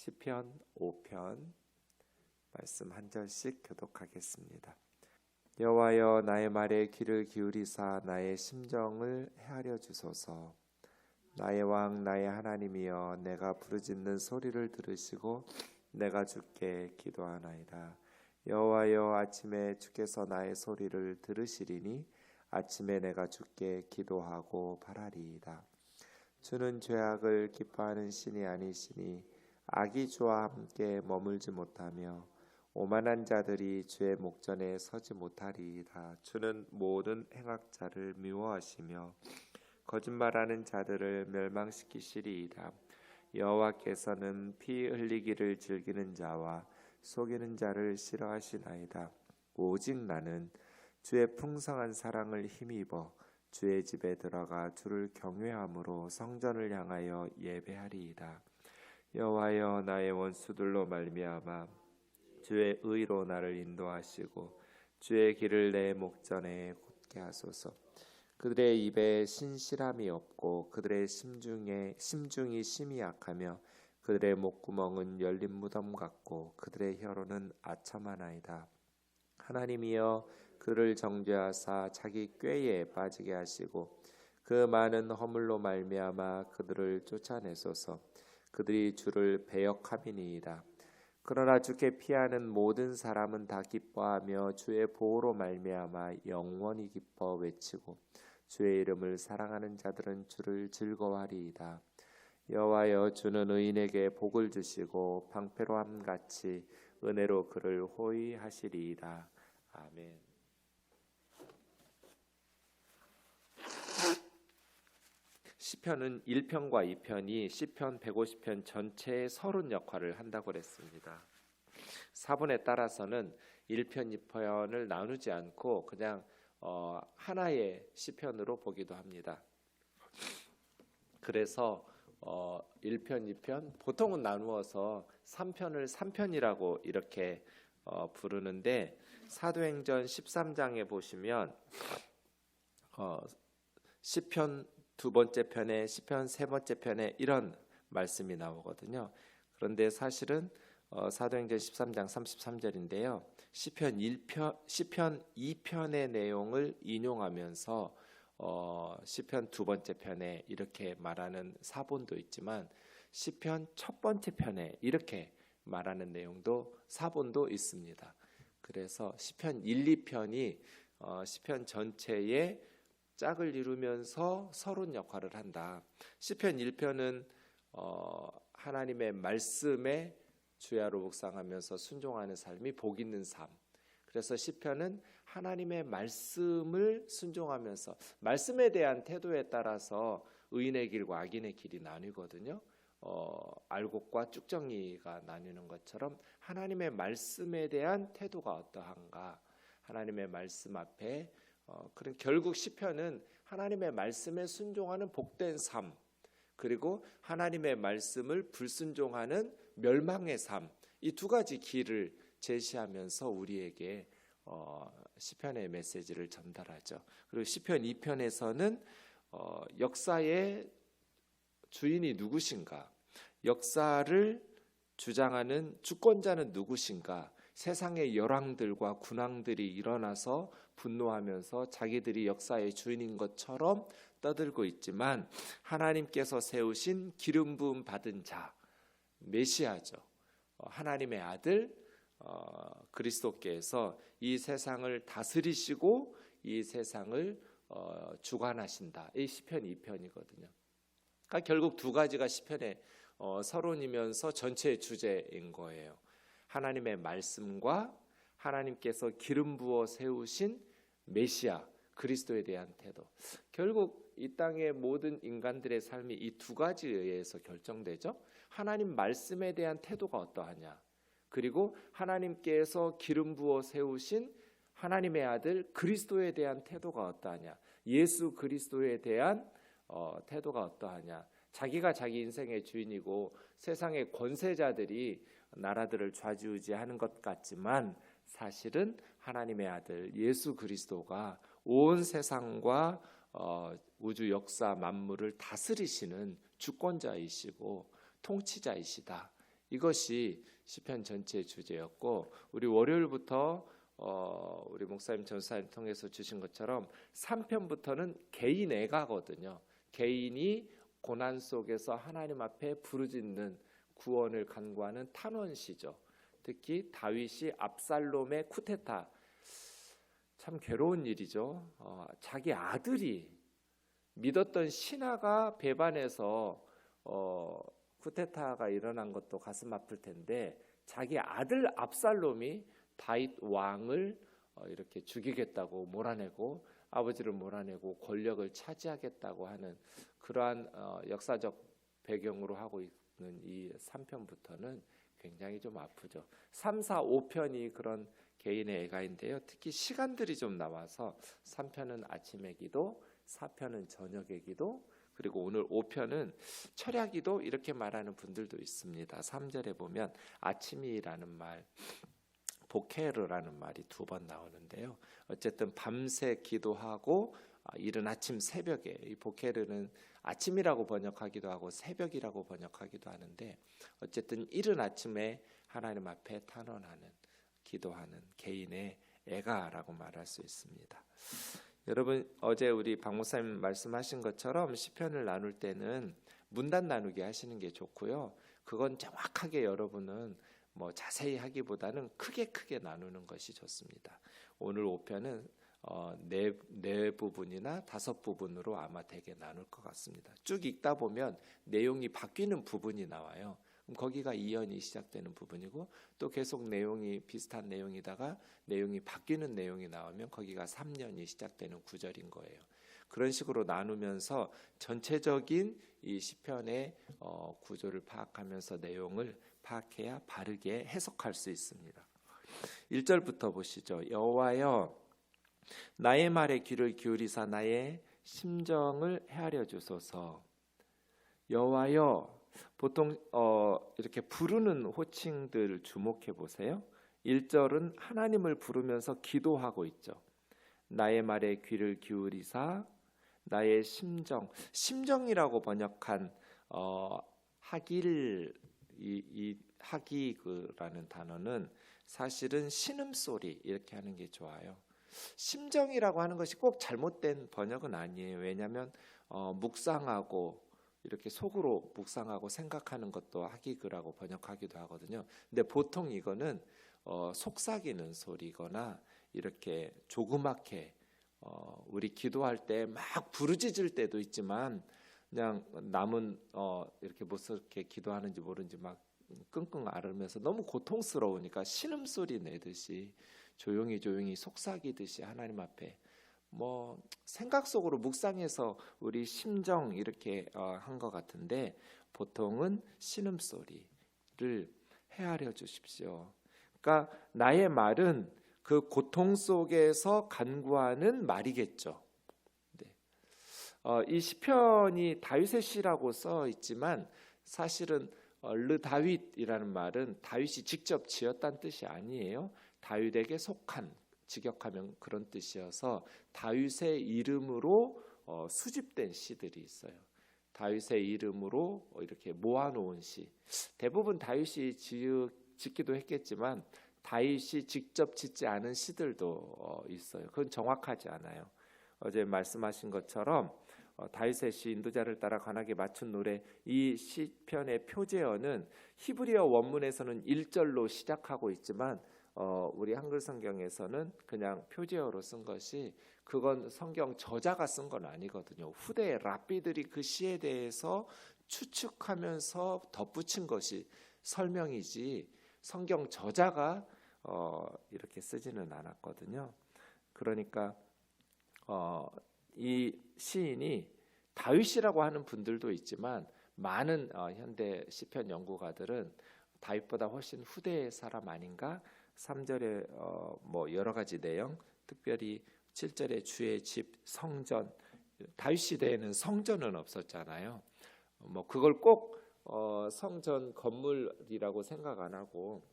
시편 5편 말씀 한 절씩 교독하겠습니다. 여호와여, 나의 말에 귀를 기울이사 나의 심정을 헤아려 주소서. 나의 왕 나의 하나님이여, 내가 부르짖는 소리를 들으시고 내가 주께 기도하나이다. 여호와여, 아침에 주께서 나의 소리를 들으시리니 아침에 내가 주께 기도하고 바라리이다. 주는 죄악을 기뻐하는 신이 아니시니 악이 주와 함께 머물지 못하며 오만한 자들이 주의 목전에 서지 못하리이다. 주는 모든 행악자를 미워하시며 거짓말하는 자들을 멸망시키시리이다. 여호와께서는 피 흘리기를 즐기는 자와 속이는 자를 싫어하시나이다. 오직 나는 주의 풍성한 사랑을 힘입어 주의 집에 들어가 주를 경외함으로 성전을 향하여 예배하리이다. 여호와여, 나의 원수들로 말미암아 주의 의로 나를 인도하시고 주의 길을 내 목전에 곧게 하소서. 그들의 입에 신실함이 없고 그들의 심중이 심히 약하며 그들의 목구멍은 열린 무덤 같고 그들의 혀로는 아첨하나이다. 하나님이여, 그를 정죄하사 자기 꾀에 빠지게 하시고 그 많은 허물로 말미암아 그들을 쫓아내소서. 그들이 주를 배역함이니이다. 그러나 주께 피하는 모든 사람은 다 기뻐하며 주의 보호로 말미암아 영원히 기뻐 외치고 주의 이름을 사랑하는 자들은 주를 즐거워하리이다. 여호와여, 주는 의인에게 복을 주시고 방패로함 같이 은혜로 그를 호위하시리이다. 아멘. 시편은 1편과 2편이 시편 150편 전체의 서론 역할을 한다고 그랬습니다. 사본에 따라서는 1편, 2편을 나누지 않고 그냥 하나의 시편으로 보기도 합니다. 그래서 1편, 2편 보통은 나누어서 3편을 3편이라고 이렇게 부르는데 사도행전 13장에 보시면 시편 두 번째 편에 시편 세 번째 편에 이런 말씀이 나오거든요. 그런데 사실은 사도행전 13장 33절인데요. 시편 2편의 내용을 인용하면서 시편 두 번째 편에 이렇게 말하는 사본도 있지만 시편 첫 번째 편에 이렇게 말하는 내용도 사본도 있습니다. 그래서 시편 1, 2편이 시편 전체에 짝을 이루면서 서론 역할을 한다. 시편 1편은 하나님의 말씀에 주야로 묵상하면서 순종하는 삶이 복 있는 삶. 그래서 시편은 하나님의 말씀을 순종하면서 말씀에 대한 태도에 따라서 의인의 길과 악인의 길이 나뉘거든요. 알곡과 쭉정이가 나뉘는 것처럼 하나님의 말씀에 대한 태도가 어떠한가, 하나님의 말씀 앞에 그런 결국 시편은 하나님의 말씀에 순종하는 복된 삶, 그리고 하나님의 말씀을 불순종하는 멸망의 삶, 이 두 가지 길을 제시하면서 우리에게 시편의 메시지를 전달하죠. 그리고 시편 2편에서는 역사의 주인이 누구신가, 역사를 주장하는 주권자는 누구신가, 세상의 열왕들과 군왕들이 일어나서 분노하면서 자기들이 역사의 주인인 것처럼 떠들고 있지만 하나님께서 세우신 기름 부음 받은 자, 메시아죠. 하나님의 아들 그리스도께서 이 세상을 다스리시고 이 세상을 주관하신다. 이 시편 2편이거든요. 그러니까 결국 두 가지가 시편의 서론이면서 전체의 주제인 거예요. 하나님의 말씀과 하나님께서 기름 부어 세우신 메시아 그리스도에 대한 태도. 결국 이 땅의 모든 인간들의 삶이 이 두 가지에 의해서 결정되죠. 하나님 말씀에 대한 태도가 어떠하냐, 그리고 하나님께서 기름 부어 세우신 하나님의 아들 그리스도에 대한 태도가 어떠하냐, 예수 그리스도에 대한 태도가 어떠하냐. 자기가 자기 인생의 주인이고 세상의 권세자들이 나라들을 좌지우지하는 것 같지만 사실은 하나님의 아들 예수 그리스도가 온 세상과 우주 역사 만물을 다스리시는 주권자이시고 통치자이시다. 이것이 시편 전체의 주제였고, 우리 월요일부터 우리 목사님 전사님 통해서 주신 것처럼 3편부터는 개인 애가거든요. 개인이 고난 속에서 하나님 앞에 부르짖는 구원을 간구하는 탄원시죠. 특히 다윗이 압살롬의 쿠데타, 참 괴로운 일이죠. 자기 아들이 믿었던 신하가 배반해서 쿠데타가 일어난 것도 가슴 아플 텐데, 자기 아들 압살롬이 다윗 왕을 이렇게 죽이겠다고 몰아내고, 아버지를 몰아내고 권력을 차지하겠다고 하는 그러한 역사적 배경으로 하고 있는 이 3편부터는 굉장히 좀 아프죠. 3, 4, 5편이 그런 개인의 애가인데요. 특히 시간들이 좀 나와서 3편은 아침의 기도, 4편은 저녁의 기도, 그리고 오늘 5편은 철야 기도, 이렇게 말하는 분들도 있습니다. 3절에 보면 아침이라는 말, 보케르라는 말이 2번 나오는데요. 어쨌든 밤새 기도하고 이른 아침 새벽에, 이 보케르는 아침이라고 번역하기도 하고 새벽이라고 번역하기도 하는데, 어쨌든 이른 아침에 하나님 앞에 탄원하는, 기도하는 개인의 애가라고 말할 수 있습니다. 여러분, 어제 우리 박 목사님 말씀하신 것처럼 시편을 나눌 때는 문단 나누기 하시는 게 좋고요. 그건 정확하게 여러분은 뭐 자세히 하기보다는 크게 나누는 것이 좋습니다. 오늘 5편은 네 부분이나 5부분으로 아마 되게 나눌 것 같습니다. 쭉 읽다 보면 내용이 바뀌는 부분이 나와요. 그럼 거기가 2연이 시작되는 부분이고, 또 계속 내용이 비슷한 내용이다가 내용이 바뀌는 내용이 나오면 거기가 3년이 시작되는 구절인 거예요. 그런 식으로 나누면서 전체적인 이 시편의 구조를 파악하면서 내용을 파악해야 바르게 해석할 수 있습니다. 1절부터 보시죠. 여호와여, 나의 말에 귀를 기울이사 나의 심정을 헤아려 주소서. 여호와여, 보통 이렇게 부르는 호칭들 주목해 보세요. 1절은 하나님을 부르면서 기도하고 있죠. 나의 말에 귀를 기울이사 나의 심정이라고 번역한 하길, 이 하기라는 단어는 사실은 신음소리, 이렇게 하는 게 좋아요. 심정이라고 하는 것이 꼭 잘못된 번역은 아니에요. 왜냐하면 묵상하고 이렇게 속으로 묵상하고 생각하는 것도 하기그라고 번역하기도 하거든요. 근데 보통 이거는 속삭이는 소리거나 이렇게 조그맣게 우리 기도할 때 막 부르짖을 때도 있지만, 그냥 남은 이렇게 못스럽게 기도하는지 모르는지 막 끙끙 앓으면서 너무 고통스러우니까 신음소리 내듯이 조용히 속삭이듯이 하나님 앞에 뭐 생각 속으로 묵상해서 우리 심정 이렇게 한 것 같은데, 보통은 신음소리를 헤아려 주십시오. 그러니까 나의 말은 그 고통 속에서 간구하는 말이겠죠. 네. 이 시편이 다윗의 시라고 써 있지만, 사실은 르다윗이라는 말은 다윗이 직접 지었다는 뜻이 아니에요. 다윗에게 속한, 직역하면 그런 뜻이어서 다윗의 이름으로 수집된 시들이 있어요. 다윗의 이름으로 이렇게 모아놓은 시. 대부분 다윗이 짓기도 했겠지만 다윗이 직접 짓지 않은 시들도 있어요. 그건 정확하지 않아요. 어제 말씀하신 것처럼 다윗의 시 인도자를 따라 관하게 맞춘 노래, 이 시편의 표제어는 히브리어 원문에서는 1절로 시작하고 있지만 우리 한글 성경에서는 그냥 표제어로 쓴 것이, 그건 성경 저자가 쓴 건 아니거든요. 후대 랍비들이 그 시에 대해서 추측하면서 덧붙인 것이 설명이지, 성경 저자가 이렇게 쓰지는 않았거든요. 그러니까 이 시인이 다윗이라고 하는 분들도 있지만, 많은 현대 시편 연구가들은 다윗보다 훨씬 후대의 사람 아닌가. 3절에 뭐 여러 가지 내용, 특별히 7절에 주의 집, 성전, 다윗 시대에는 성전은 없었잖아요. 뭐 그걸 꼭 성전 건물이라고 생각 안 하고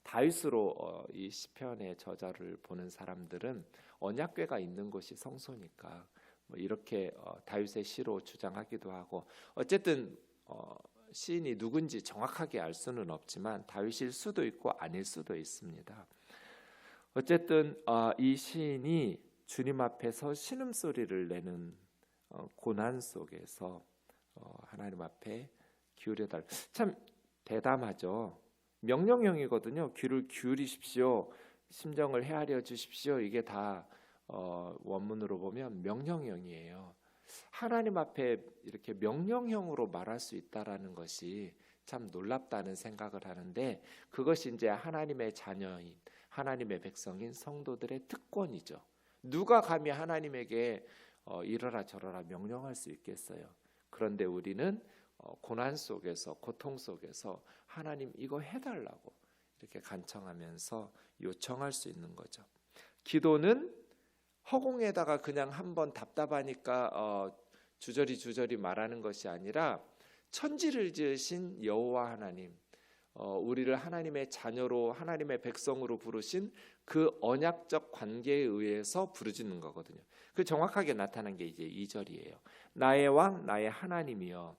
다윗으로 이 시편의 저자를 보는 사람들은 언약궤가 있는 곳이 성소니까 뭐 이렇게 다윗의 시로 주장하기도 하고, 어쨌든 시인이 누군지 정확하게 알 수는 없지만 다윗일 수도 있고 아닐 수도 있습니다. 어쨌든 이 시인이 주님 앞에서 신음소리를 내는 고난 속에서 하나님 앞에 기울여달라. 참 대담하죠. 명령형이거든요. 귀를 기울이십시오. 심정을 헤아려 주십시오. 이게 다 원문으로 보면 명령형이에요. 하나님 앞에 이렇게 명령형으로 말할 수 있다라는 것이 참 놀랍다는 생각을 하는데, 그것이 이제 하나님의 자녀인 하나님의 백성인 성도들의 특권이죠. 누가 감히 하나님에게 이러라 저러라 명령할 수 있겠어요. 그런데 우리는 고난 속에서, 고통 속에서 하나님 이거 해달라고 이렇게 간청하면서 요청할 수 있는 거죠. 기도는 허공에다가 그냥 한번 답답하니까 주저리 말하는 것이 아니라 천지를 지으신 여호와 하나님, 우리를 하나님의 자녀로, 하나님의 백성으로 부르신 그 언약적 관계에 의해서 부르짖는 거거든요. 그 정확하게 나타난 게 이제 2절이에요. 나의 왕, 나의 하나님이여.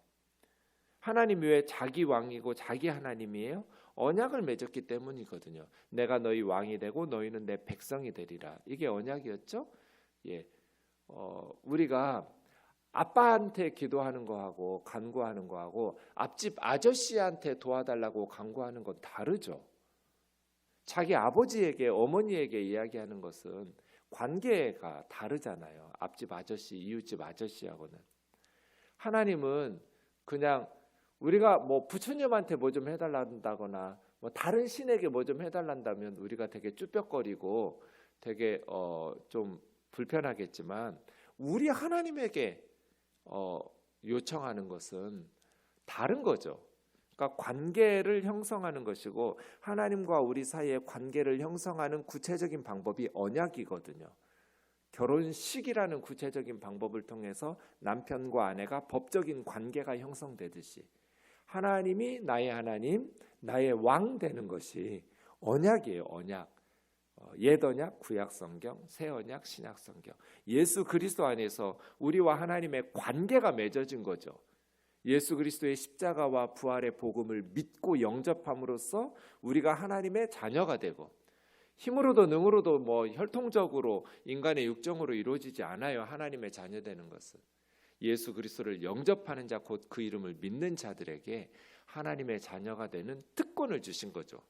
하나님이 왜 자기 왕이고 자기 하나님이에요? 언약을 맺었기 때문이거든요. 내가 너희 왕이 되고 너희는 내 백성이 되리라. 이게 언약이었죠. 예, 우리가 아빠한테 기도하는 거하고 간구하는 거하고 앞집 아저씨한테 도와달라고 간구하는 건 다르죠. 자기 아버지에게, 어머니에게 이야기하는 것은 관계가 다르잖아요. 앞집 아저씨, 이웃집 아저씨하고는. 하나님은 그냥 우리가 뭐 부처님한테 뭐 좀 해달란다거나 뭐 다른 신에게 뭐 좀 해달란다면 우리가 되게 쭈뼛거리고 되게 좀 불편하겠지만, 우리 하나님에게 요청하는 것은 다른 거죠. 그러니까 관계를 형성하는 것이고, 하나님과 우리 사이의 관계를 형성하는 구체적인 방법이 언약이거든요. 결혼식이라는 구체적인 방법을 통해서 남편과 아내가 법적인 관계가 형성되듯이 하나님이 나의 하나님, 나의 왕 되는 것이 언약이에요. 언약. 옛 언약, 구약 성경, 새 언약, 신약 성경. 예수 그리스도 안에서 우리와 하나님의 관계가 맺어진 거죠. 예수 그리스도의 십자가와 부활의 복음을 믿고 영접함으로써 우리가 하나님의 자녀가 되고, 힘으로도 능으로도 뭐 혈통적으로 인간의 육정으로 이루어지지 않아요. 하나님의 자녀 되는 것은 예수 그리스도를 영접하는 자, 곧 그 이름을 믿는 자들에게 하나님의 자녀가 되는 특권을 주신 거죠.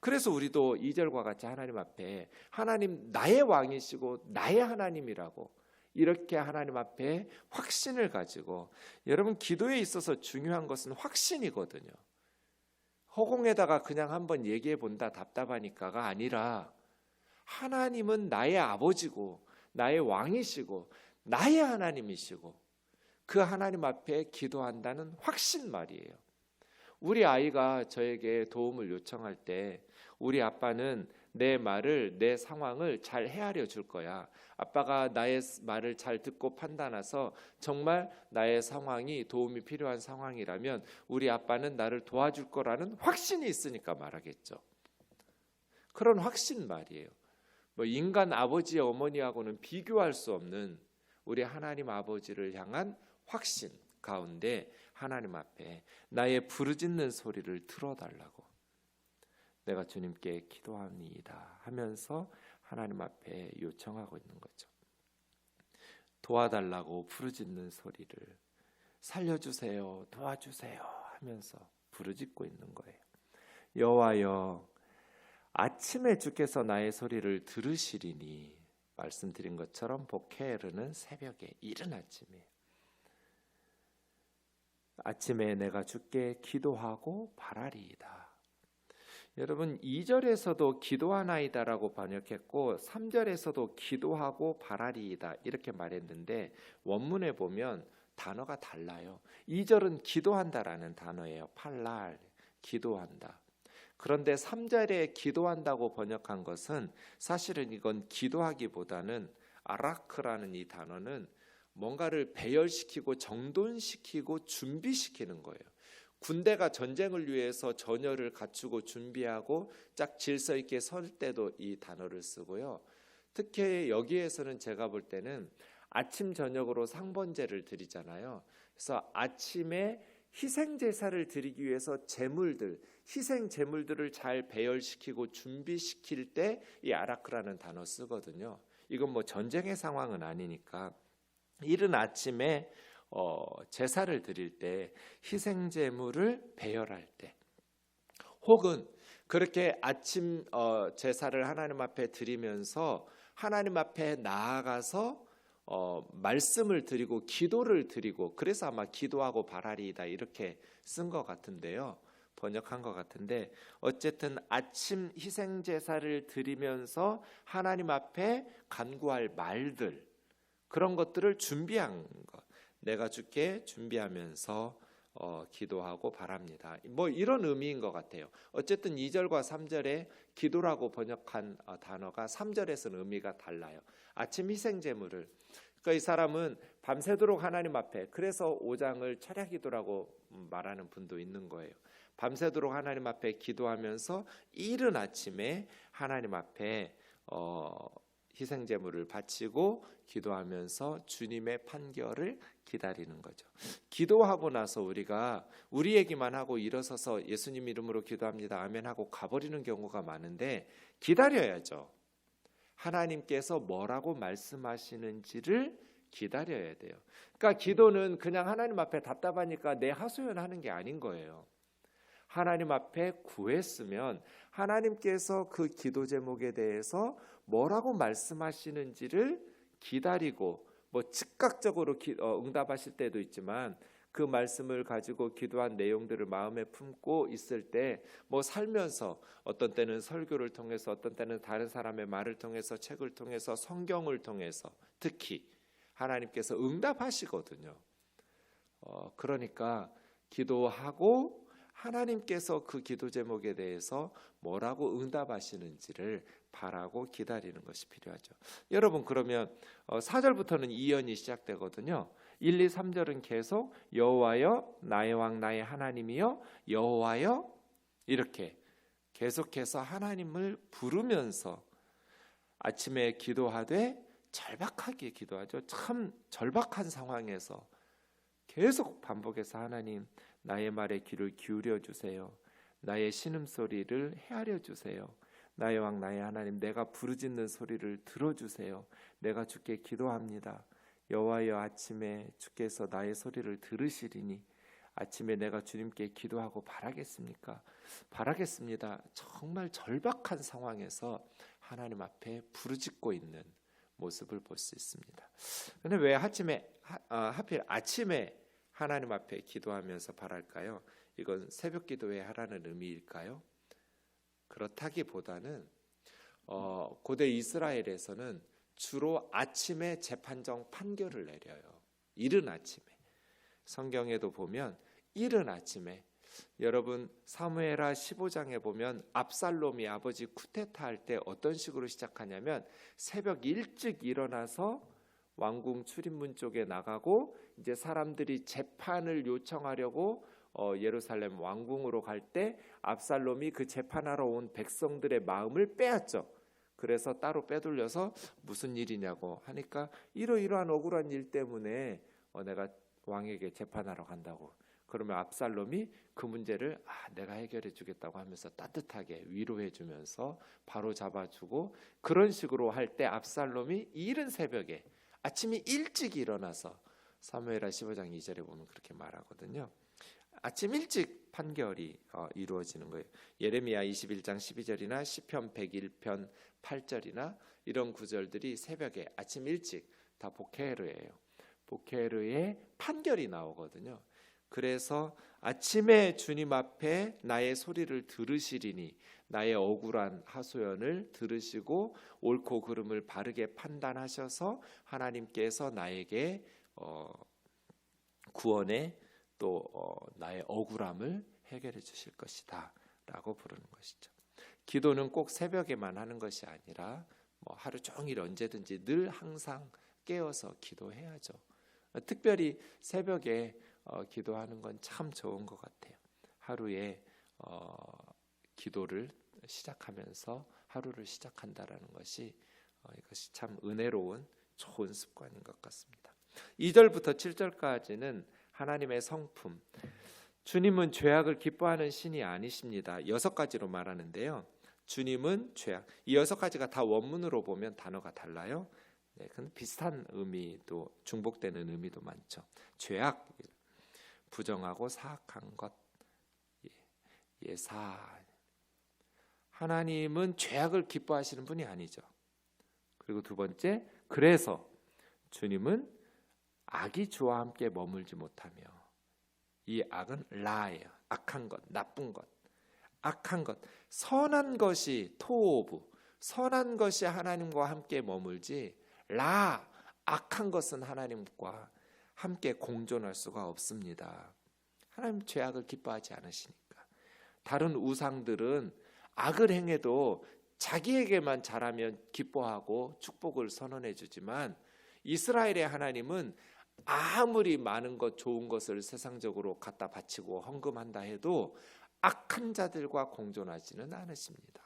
그래서 우리도 2절과 같이 하나님 앞에 하나님 나의 왕이시고 나의 하나님이라고 이렇게 하나님 앞에 확신을 가지고, 여러분 기도에 있어서 중요한 것은 확신이거든요. 허공에다가 그냥 한번 얘기해 본다 답답하니까가 아니라, 하나님은 나의 아버지고 나의 왕이시고 나의 하나님이시고 그 하나님 앞에 기도한다는 확신 말이에요. 우리 아이가 저에게 도움을 요청할 때 우리 아빠는 내 말을, 내 상황을 잘 헤아려 줄 거야. 아빠가 나의 말을 잘 듣고 판단해서 정말 나의 상황이 도움이 필요한 상황이라면 우리 아빠는 나를 도와줄 거라는 확신이 있으니까 말하겠죠. 그런 확신 말이에요. 뭐 인간 아버지 어머니하고는 비교할 수 없는 우리 하나님 아버지를 향한 확신 가운데 하나님 앞에 나의 부르짖는 소리를 들어달라고 내가 주님께 기도합니다 하면서 하나님 앞에 요청하고 있는 거죠. 도와달라고 부르짖는 소리를, 살려주세요, 도와주세요 하면서 부르짖고 있는 거예요. 여호와여, 아침에 주께서 나의 소리를 들으시리니, 말씀드린 것처럼 보케르는 새벽에, 이른 아침에, 아침에 내가 주께 기도하고 바라리이다. 여러분 2절에서도 기도하나이다라고 번역했고 3절에서도 기도하고 바라리이다 이렇게 말했는데, 원문에 보면 단어가 달라요. 2절은 기도한다라는 단어예요. 팔랄, 기도한다. 그런데 3절에 기도한다고 번역한 것은 사실은 이건 기도하기보다는 아라크라는 이 단어는 뭔가를 배열시키고 정돈시키고 준비시키는 거예요. 군대가 전쟁을 위해서 전열을 갖추고 준비하고 짝 질서 있게 설 때도 이 단어를 쓰고요. 특히 여기에서는 제가 볼 때는 아침 저녁으로 상번제를 드리잖아요. 그래서 아침에 희생 제사를 드리기 위해서 제물들, 희생 제물들을 잘 배열시키고 준비시킬 때 이 아라크라는 단어 쓰거든요. 이건 뭐 전쟁의 상황은 아니니까 이른 아침에 제사를 드릴 때, 희생 제물을 배열할 때, 혹은 그렇게 아침 제사를 하나님 앞에 드리면서 하나님 앞에 나아가서 말씀을 드리고 기도를 드리고, 그래서 아마 기도하고 바라리이다 이렇게 쓴 것 같은데요. 번역한 것 같은데, 어쨌든 아침 희생 제사를 드리면서 하나님 앞에 간구할 말들, 그런 것들을 준비한 것, 내가 주께 준비하면서 기도하고 바랍니다. 뭐 이런 의미인 것 같아요. 어쨌든 2절과 3절에 기도라고 번역한 단어가 3절에서는 의미가 달라요. 아침 희생 제물을, 그러니까 이 사람은 밤새도록 하나님 앞에, 그래서 5장을 철야 기도라고 말하는 분도 있는 거예요. 밤새도록 하나님 앞에 기도하면서 이른 아침에 하나님 앞에 희생 제물을 바치고 기도하면서 주님의 판결을 기다리는 거죠. 기도하고 나서 우리가 우리 얘기만 하고 일어서서 예수님 이름으로 기도합니다 아멘 하고 가버리는 경우가 많은데, 기다려야죠. 하나님께서 뭐라고 말씀하시는지를 기다려야 돼요. 그러니까 기도는 그냥 하나님 앞에 답답하니까 내 하소연하는 게 아닌 거예요. 하나님 앞에 구했으면 하나님께서 그 기도 제목에 대해서 뭐라고 말씀하시는지를 기다리고, 뭐 즉각적으로 응답하실 때도 있지만 그 말씀을 가지고 기도한 내용들을 마음에 품고 있을 때, 뭐 살면서 어떤 때는 설교를 통해서, 어떤 때는 다른 사람의 말을 통해서, 책을 통해서, 성경을 통해서 특히 하나님께서 응답하시거든요. 그러니까 기도하고 하나님께서 그 기도 제목에 대해서 뭐라고 응답하시는지를 바라고 기다리는 것이 필요하죠. 여러분, 그러면 4절부터는 이연이 시작되거든요. 1, 2, 3절은 계속 여호와여 나의 왕 나의 하나님이여 여호와여, 이렇게 계속해서 하나님을 부르면서 아침에 기도하되 절박하게 기도하죠. 참 절박한 상황에서 계속 반복해서 하나님, 나의 말에 귀를 기울여 주세요. 나의 신음소리를 헤아려 주세요. 나의 왕 나의 하나님, 내가 부르짖는 소리를 들어주세요. 내가 주께 기도합니다. 여호와여, 아침에 주께서 나의 소리를 들으시리니 아침에 내가 주님께 기도하고 바라겠습니까? 바라겠습니다. 정말 절박한 상황에서 하나님 앞에 부르짖고 있는 모습을 볼 수 있습니다. 그런데 왜 하필 아침에 하나님 앞에 기도하면서 바랄까요? 이건 새벽 기도에 하라는 의미일까요? 그렇다기보다는 고대 이스라엘에서는 주로 아침에 재판정 판결을 내려요. 이른 아침에. 성경에도 보면 이른 아침에, 여러분 사무엘하 15장에 보면 압살롬이 아버지 쿠데타 할 때 어떤 식으로 시작하냐면, 새벽 일찍 일어나서 왕궁 출입문 쪽에 나가고, 이제 사람들이 재판을 요청하려고 예루살렘 왕궁으로 갈 때 압살롬이 그 재판하러 온 백성들의 마음을 빼앗죠. 그래서 따로 빼돌려서 무슨 일이냐고 하니까 이러이러한 억울한 일 때문에 내가 왕에게 재판하러 간다고. 그러면 압살롬이 그 문제를 내가 해결해 주겠다고 하면서 따뜻하게 위로해 주면서 바로 잡아주고, 그런 식으로 할 때 압살롬이 이른 새벽에 아침이 일찍 일어나서, 사무엘하 15장 2절에 보면 그렇게 말하거든요. 아침 일찍 판결이 이루어지는 거예요. 예레미야 21장 12절이나 시편 101편 8절이나 이런 구절들이 새벽에 아침 일찍 다 보케르예요. 보케르의 판결이 나오거든요. 그래서 아침에 주님 앞에 나의 소리를 들으시리니, 나의 억울한 하소연을 들으시고 옳고 그름을 바르게 판단하셔서 하나님께서 나에게 구원의 또 나의 억울함을 해결해 주실 것이다 라고 부르는 것이죠. 기도는 꼭 새벽에만 하는 것이 아니라 하루 종일 언제든지 늘 항상 깨어서 기도해야죠. 특별히 새벽에 기도하는 건 참 좋은 것 같아요. 하루에 기도를 시작하면서 하루를 시작한다라는 것이 이것이 참 은혜로운 좋은 습관인 것 같습니다. 2절부터 7절까지는 하나님의 성품, 주님은 죄악을 기뻐하는 신이 아니십니다. 6가지로 말하는데요. 주님은 죄악, 이 6가지가 다 원문으로 보면 단어가 달라요. 네, 근데 비슷한 의미도, 중복되는 의미도 많죠. 죄악, 부정하고 사악한 것, 예사. 하나님은 죄악을 기뻐하시는 분이 아니죠. 그리고 두 번째, 그래서 주님은 악이 주와 함께 머물지 못하며, 이 악은 라예요. 악한 것, 나쁜 것, 악한 것. 선한 것이 토오브, 선한 것이 하나님과 함께 머물지, 라, 악한 것은 하나님과 함께 공존할 수가 없습니다. 하나님 죄악을 기뻐하지 않으시니까. 다른 우상들은 악을 행해도 자기에게만 잘하면 기뻐하고 축복을 선언해 주지만, 이스라엘의 하나님은 아무리 많은 것, 좋은 것을 세상적으로 갖다 바치고 헌금한다 해도 악한 자들과 공존하지는 않으십니다.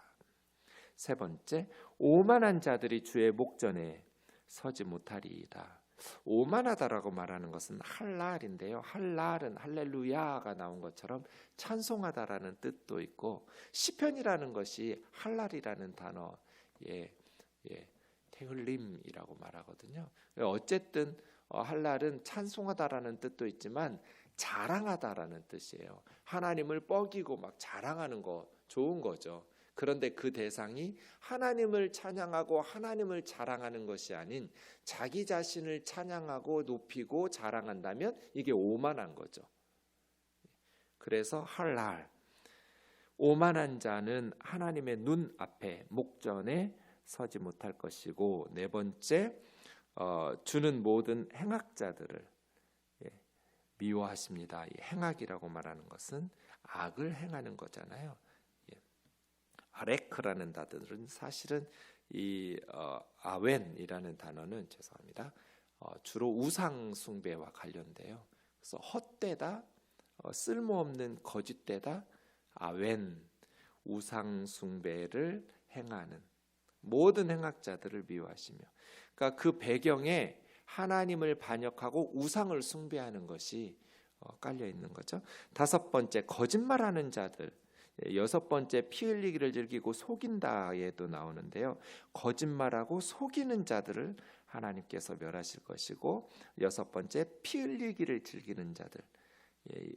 세 번째, 오만한 자들이 주의 목전에 서지 못하리이다. 오만하다라고 말하는 것은 할랄인데요. 할랄은 할렐루야가 나온 것처럼 찬송하다라는 뜻도 있고, 시편이라는 것이 할랄이라는 단어의 테흘림이라고 말하거든요. 어쨌든 할랄은 찬송하다라는 뜻도 있지만 자랑하다라는 뜻이에요. 하나님을 뻐기고 막 자랑하는 거 좋은 거죠. 그런데 그 대상이 하나님을 찬양하고 하나님을 자랑하는 것이 아닌 자기 자신을 찬양하고 높이고 자랑한다면 이게 오만한 거죠. 그래서 할랄, 오만한 자는 하나님의 눈 앞에 목전에 서지 못할 것이고, 네 번째, 주는 모든 행악자들을 미워하십니다. 이 행악이라고 말하는 것은 악을 행하는 거잖아요. 아레크라는 단어는 사실은 이 아웬이라는 단어는 죄송합니다. 주로 우상 숭배와 관련돼요. 그래서 헛되다, 쓸모없는 거짓되다, 아웬, 우상 숭배를 행하는 모든 행악자들을 미워하시며, 그러니까 그 배경에 하나님을 반역하고 우상을 숭배하는 것이 깔려 있는 거죠. 다섯 번째, 거짓말하는 자들. 여섯 번째, 피 흘리기를 즐기고 속인다에도 나오는데요. 거짓말하고 속이는 자들을 하나님께서 멸하실 것이고, 여섯 번째, 피 흘리기를 즐기는 자들,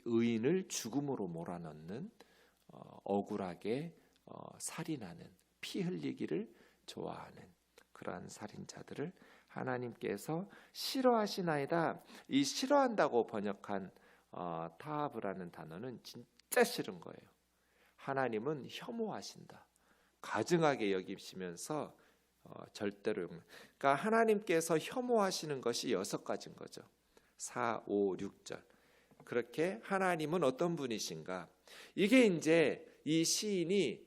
의인을 죽음으로 몰아넣는, 억울하게 살인하는, 피 흘리기를 좋아하는 그러한 살인자들을 하나님께서 싫어하시나이다. 이 싫어한다고 번역한 타하브라는 단어는 진짜 싫은 거예요. 하나님은 혐오하신다. 가증하게 여기시면서 절대로, 그러니까 하나님께서 혐오하시는 것이 6가지인 거죠. 4, 5, 6절. 그렇게 하나님은 어떤 분이신가? 이게 이제 이 시인이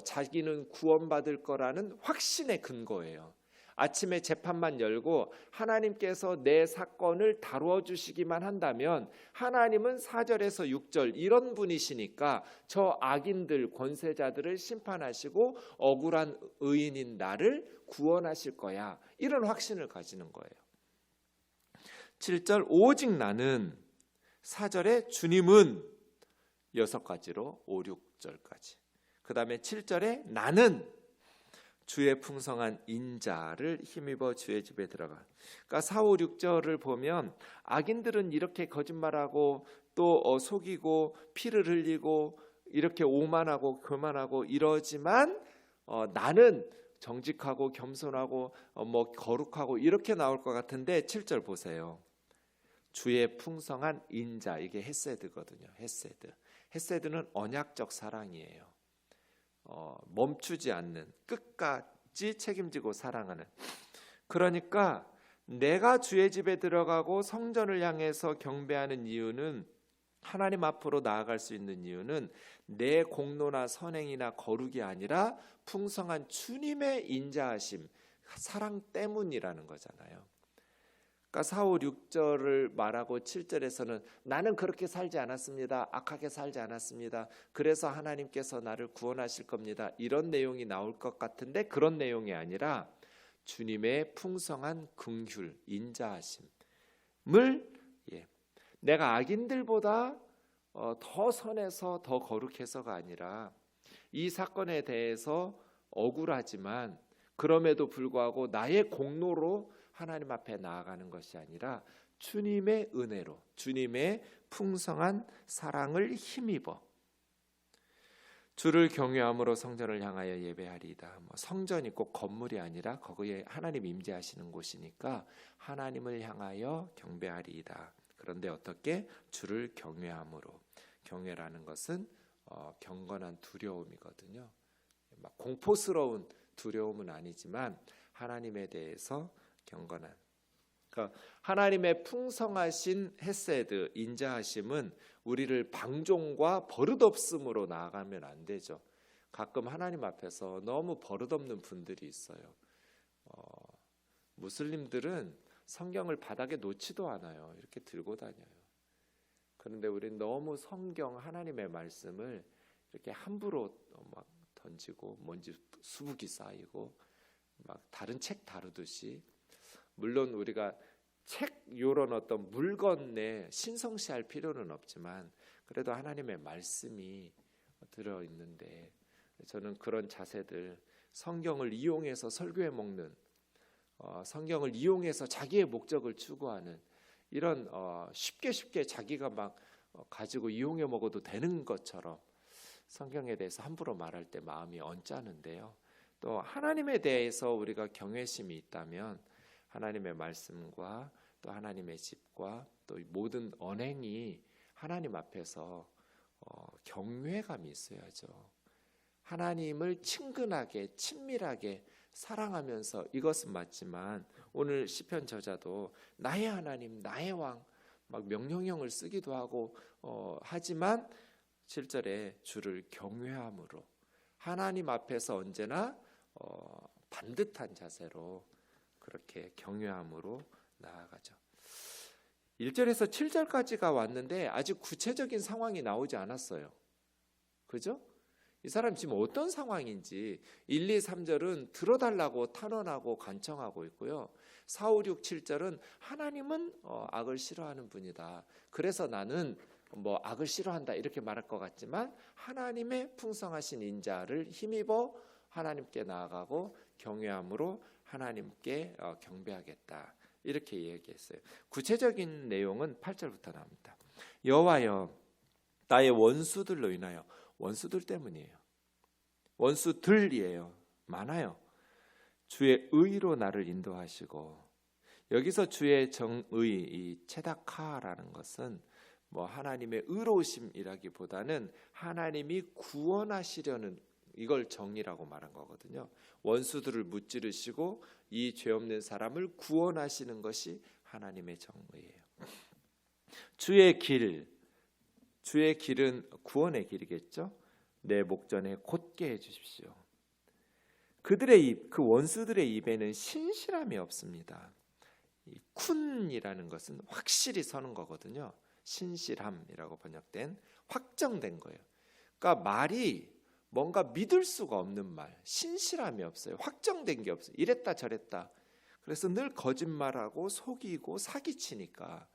자기는 구원받을 거라는 확신의 근거예요. 아침에 재판만 열고 하나님께서 내 사건을 다루어 주시기만 한다면 하나님은 4절에서 6절 이런 분이시니까 저 악인들, 권세자들을 심판하시고 억울한 의인인 나를 구원하실 거야. 이런 확신을 가지는 거예요. 7절, 오직 나는, 4절에 주님은 6가지로 5, 6절까지. 그 다음에 7절에 나는 주의 풍성한 인자를 힘입어 주의 집에 들어가. 그러니까 4, 5, 6절을 보면 악인들은 이렇게 거짓말하고 또 속이고 피를 흘리고 이렇게 오만하고 교만하고 이러지만 나는 정직하고 겸손하고 거룩하고 이렇게 나올 것 같은데 7절 보세요. 주의 풍성한 인자, 이게 헤세드거든요. 헤세드. 헤세드는 언약적 사랑이에요. 멈추지 않는, 끝까지 책임지고 사랑하는. 그러니까 내가 주의 집에 들어가고 성전을 향해서 경배하는 이유는, 하나님 앞으로 나아갈 수 있는 이유는 내 공로나 선행이나 거룩이 아니라 풍성한 주님의 인자하심, 사랑 때문이라는 거잖아요. 그러니까 4, 5, 6절을 말하고 7절에서는 나는 그렇게 살지 않았습니다. 악하게 살지 않았습니다. 그래서 하나님께서 나를 구원하실 겁니다. 이런 내용이 나올 것 같은데 그런 내용이 아니라 주님의 풍성한 긍휼, 인자하심을 내가 악인들보다 더 선해서 더 거룩해서가 아니라 이 사건에 대해서 억울하지만 그럼에도 불구하고 나의 공로로 하나님 앞에 나아가는 것이 아니라 주님의 은혜로, 주님의 풍성한 사랑을 힘입어 주를 경외함으로 성전을 향하여 예배하리이다. 성전이 꼭 건물이 아니라 거기에 하나님 임재하시는 곳이니까 하나님을 향하여 경배하리이다. 그런데 어떻게? 주를 경외함으로. 경외라는 것은 경건한 두려움이거든요. 막 공포스러운 두려움은 아니지만 하나님에 대해서 경건한, 그러니까 하나님의 풍성하신 헤세드, 인자하심은 우리를 방종과 버릇없음으로 나아가면 안 되죠. 가끔 하나님 앞에서 너무 버릇없는 분들이 있어요. 무슬림들은 성경을 바닥에 놓지도 않아요. 이렇게 들고 다녀요. 그런데 우리는 너무 성경, 하나님의 말씀을 이렇게 함부로 막 던지고 먼지 수북이 쌓이고 막 다른 책 다루듯이, 물론 우리가 책 요런 어떤 물건 내 신성시할 필요는 없지만 그래도 하나님의 말씀이 들어있는데, 저는 그런 자세들, 성경을 이용해서 설교해 먹는, 성경을 이용해서 자기의 목적을 추구하는 이런 쉽게 자기가 막 가지고 이용해 먹어도 되는 것처럼 성경에 대해서 함부로 말할 때 마음이 언짢은데요. 또 하나님에 대해서 우리가 경외심이 있다면 하나님의 말씀과 또 하나님의 집과 또 모든 언행이 하나님 앞에서 경외감이 있어야죠. 하나님을 친근하게 친밀하게 사랑하면서, 이것은 맞지만 오늘 시편 저자도 나의 하나님, 나의 왕 막 명령형을 쓰기도 하고 하지만 7절에 주를 경외함으로, 하나님 앞에서 언제나 반듯한 자세로 그렇게 경외함으로 나아가죠. 1절에서 7절까지가 왔는데 아직 구체적인 상황이 나오지 않았어요. 그죠? 이 사람 지금 어떤 상황인지 1, 2, 3절은 들어달라고 탄원하고 간청하고 있고요. 4, 5, 6, 7절은 하나님은 악을 싫어하는 분이다. 그래서 나는 악을 싫어한다 이렇게 말할 것 같지만 하나님의 풍성하신 인자를 힘입어 하나님께 나아가고 경외함으로 하나님께 경배하겠다 이렇게 얘기했어요. 구체적인 내용은 8절부터 나옵니다. 여호와여, 나의 원수들로 인하여, 원수들 때문이에요. 원수들이에요. 많아요. 주의 의로 나를 인도하시고, 여기서 주의 정의, 이 체다카라는 것은 하나님의 의로우심이라기보다는 하나님이 구원하시려는, 이걸 정의라고 말한 거거든요. 원수들을 무찌르시고 이 죄 없는 사람을 구원하시는 것이 하나님의 정의예요. 주의 길은 구원의 길이겠죠. 내 목전에 곧게 해주십시오. 그 원수들의 입에는 신실함이 없습니다. 이 쿤이라는 것은 확실히 서는 거거든요. 신실함이라고 번역된, 확정된 거예요. 그러니까 말이 뭔가 믿을 수가 없는 말, 신실함이 없어요. 확정된 게 없어요. 이랬다 저랬다. 그래서 늘 거짓말하고 속이고 사기치니까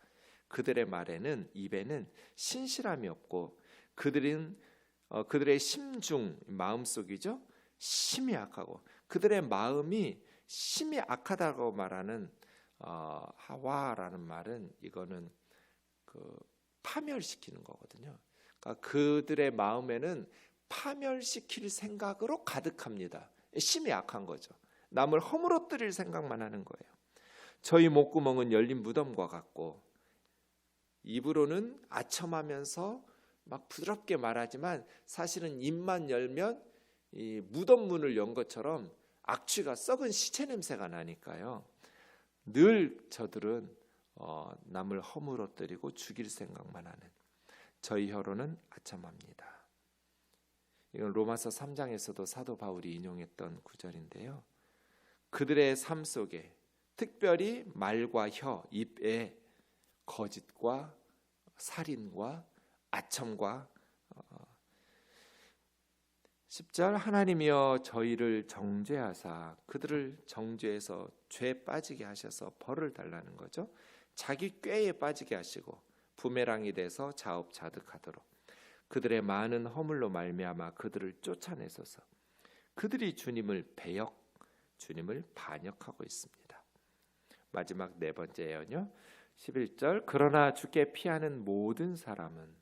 그들의 말에는, 입에는 신실함이 없고, 그들의 심중, 마음속이죠, 심히 악하고, 그들의 마음이 심히 악하다고 말하는 하와라는 말은, 이거는 파멸시키는 거거든요. 그러니까 그들의 마음에는 파멸시킬 생각으로 가득합니다. 심히 악한 거죠. 남을 허물어뜨릴 생각만 하는 거예요. 저희 목구멍은 열린 무덤과 같고, 입으로는 아첨하면서 막 부드럽게 말하지만 사실은 입만 열면 이 무덤 문을 연 것처럼 악취가, 썩은 시체 냄새가 나니까요. 늘 저들은 남을 허물어뜨리고 죽일 생각만 하는, 저희 혀로는 아첨합니다. 이건 로마서 3장에서도 사도 바울이 인용했던 구절인데요. 그들의 삶 속에, 특별히 말과 혀, 입에 거짓과 살인과 아첨과 10절, 하나님이여 저희를 정죄하사, 그들을 정죄해서 죄에 빠지게 하셔서 벌을 달라는 거죠. 자기 꾀에 빠지게 하시고 부메랑이 돼서 자업자득하도록. 그들의 많은 허물로 말미암아 그들을 쫓아내소서. 그들이 주님을 주님을 반역하고 있습니다. 마지막 네 번째예요. 11절 그러나 주께 피하는 모든 사람은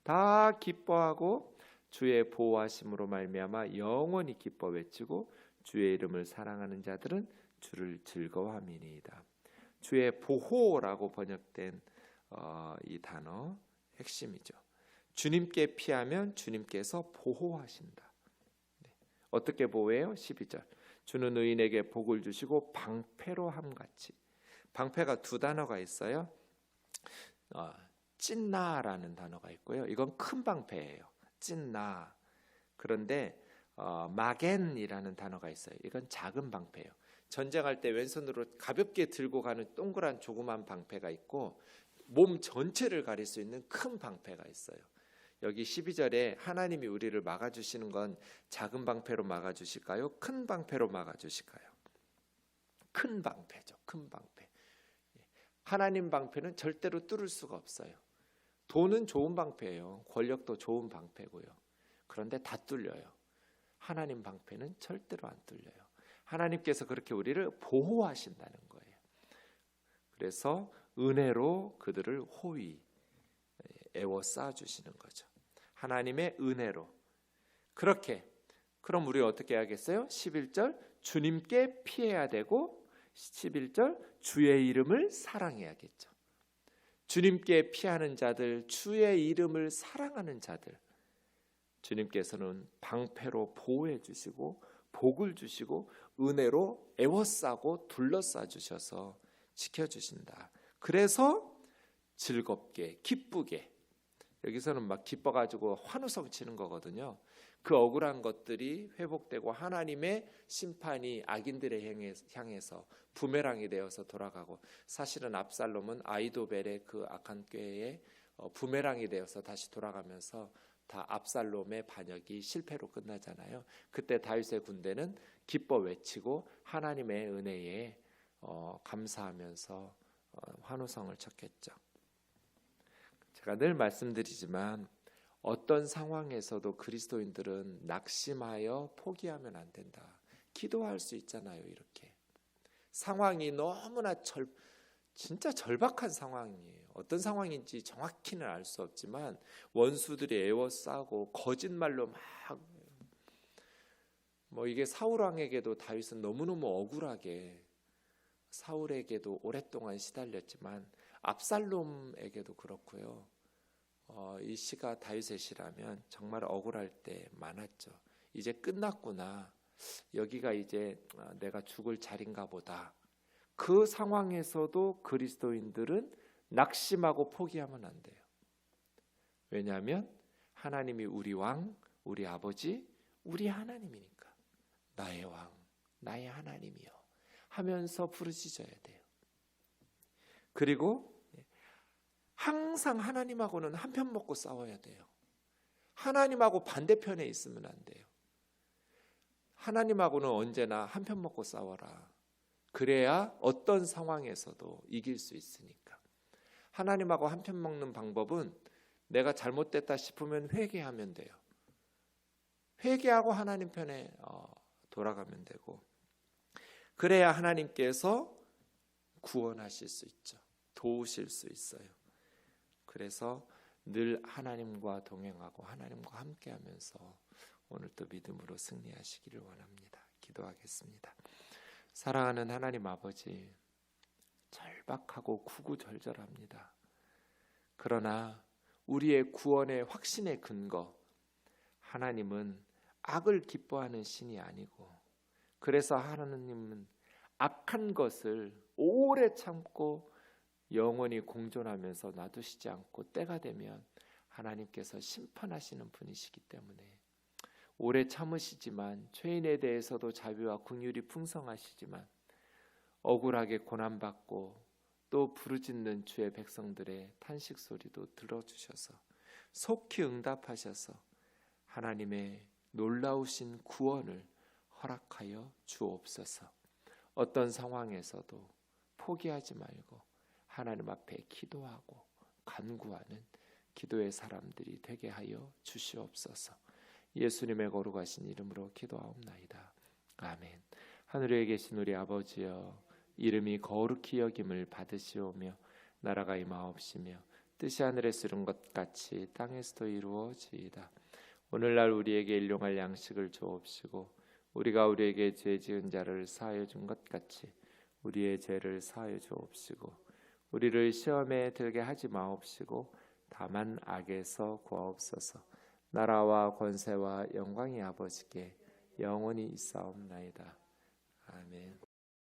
다 기뻐하고 주의 보호하심으로 말미암아 영원히 기뻐 외치고 주의 이름을 사랑하는 자들은 주를 즐거워함이니이다. 주의 보호라고 번역된 이 단어 핵심이죠. 주님께 피하면 주님께서 보호하신다. 어떻게 보호해요? 12절 주는 의인에게 복을 주시고 방패로 함같이. 방패가 두 단어가 있어요. 찐나라는 단어가 있고요. 이건 큰 방패예요. 찐나. 그런데 마겐이라는 단어가 있어요. 이건 작은 방패예요. 전쟁할 때 왼손으로 가볍게 들고 가는 동그란 조그만 방패가 있고 몸 전체를 가릴 수 있는 큰 방패가 있어요. 여기 12절에 하나님이 우리를 막아주시는 건 작은 방패로 막아주실까요? 큰 방패로 막아주실까요? 큰 방패죠. 큰 방패. 하나님 방패는 절대로 뚫을 수가 없어요. 돈은 좋은 방패예요. 권력도 좋은 방패고요. 그런데 다 뚫려요. 하나님 방패는 절대로 안 뚫려요. 하나님께서 그렇게 우리를 보호하신다는 거예요. 그래서 은혜로 그들을 호위 에워싸 주시는 거죠. 하나님의 은혜로. 그렇게 그럼 우리 어떻게 해야겠어요? 11절 주님께 피해야 되고 11절 주의 이름을 사랑해야겠죠. 주님께 피하는 자들, 주의 이름을 사랑하는 자들, 주님께서는 방패로 보호해 주시고 복을 주시고 은혜로 에워싸고 둘러싸 주셔서 지켜주신다. 그래서 즐겁게 기쁘게, 여기서는 막 기뻐가지고 환호성 치는 거거든요. 그 억울한 것들이 회복되고 하나님의 심판이 악인들에 향해서 부메랑이 되어서 돌아가고, 사실은 압살롬은 아이도벨의 그 악한 꾀에 부메랑이 되어서 다시 돌아가면서 다 압살롬의 반역이 실패로 끝나잖아요. 그때 다윗의 군대는 기뻐 외치고 하나님의 은혜에 감사하면서 환호성을 쳤겠죠. 제가 늘 말씀드리지만 어떤 상황에서도 그리스도인들은 낙심하여 포기하면 안 된다. 기도할 수 있잖아요. 이렇게 상황이 너무나 진짜 절박한 상황이에요. 어떤 상황인지 정확히는 알 수 없지만 원수들이 에워싸고 거짓말로 이게 사울 왕에게도 다윗은 너무너무 억울하게 사울에게도 오랫동안 시달렸지만 압살롬에게도 그렇고요. 이 시가 다윗의 시라면 정말 억울할 때 많았죠. 이제 끝났구나. 여기가 이제 내가 죽을 자리인가 보다. 그 상황에서도 그리스도인들은 낙심하고 포기하면 안 돼요. 왜냐하면 하나님이 우리 왕, 우리 아버지, 우리 하나님이니까. 나의 왕, 나의 하나님이요 하면서 부르짖어야 돼요. 그리고 항상 하나님하고는 한편 먹고 싸워야 돼요. 하나님하고 반대편에 있으면 안 돼요. 하나님하고는 언제나 한편 먹고 싸워라. 그래야 어떤 상황에서도 이길 수 있으니까. 하나님하고 한편 먹는 방법은 내가 잘못됐다 싶으면 회개하면 돼요. 회개하고 하나님 편에 돌아가면 되고, 그래야 하나님께서 구원하실 수 있죠. 도우실 수 있어요. 그래서 늘 하나님과 동행하고 하나님과 함께하면서 오늘도 믿음으로 승리하시기를 원합니다. 기도하겠습니다. 사랑하는 하나님 아버지, 절박하고 구구절절합니다. 그러나 우리의 구원의 확신의 근거, 하나님은 악을 기뻐하는 신이 아니고, 그래서 하나님은 악한 것을 오래 참고 영원히 공존하면서 놔두시지 않고 때가 되면 하나님께서 심판하시는 분이시기 때문에 오래 참으시지만, 죄인에 대해서도 자비와 긍휼이 풍성하시지만 억울하게 고난받고 또 부르짖는 주의 백성들의 탄식 소리도 들어주셔서 속히 응답하셔서 하나님의 놀라우신 구원을 허락하여 주옵소서. 어떤 상황에서도 포기하지 말고 하나님 앞에 기도하고 간구하는 기도의 사람들이 되게 하여 주시옵소서. 예수님의 거룩하신 이름으로 기도하옵나이다. 아멘. 하늘에 계신 우리 아버지여, 이름이 거룩히 여김을 받으시오며 나라가 임하옵시며 뜻이 하늘에서 이룬 것 같이 땅에서도 이루어지이다. 오늘날 우리에게 일용할 양식을 주옵시고 우리가 우리에게 죄 지은 자를 사하여 준 것 같이 우리의 죄를 사하여 주옵시고 우리를 시험에 들게 하지 마옵시고 다만 악에서 구하옵소서. 나라와 권세와 영광이 아버지께 영원히 있사옵나이다. 아멘.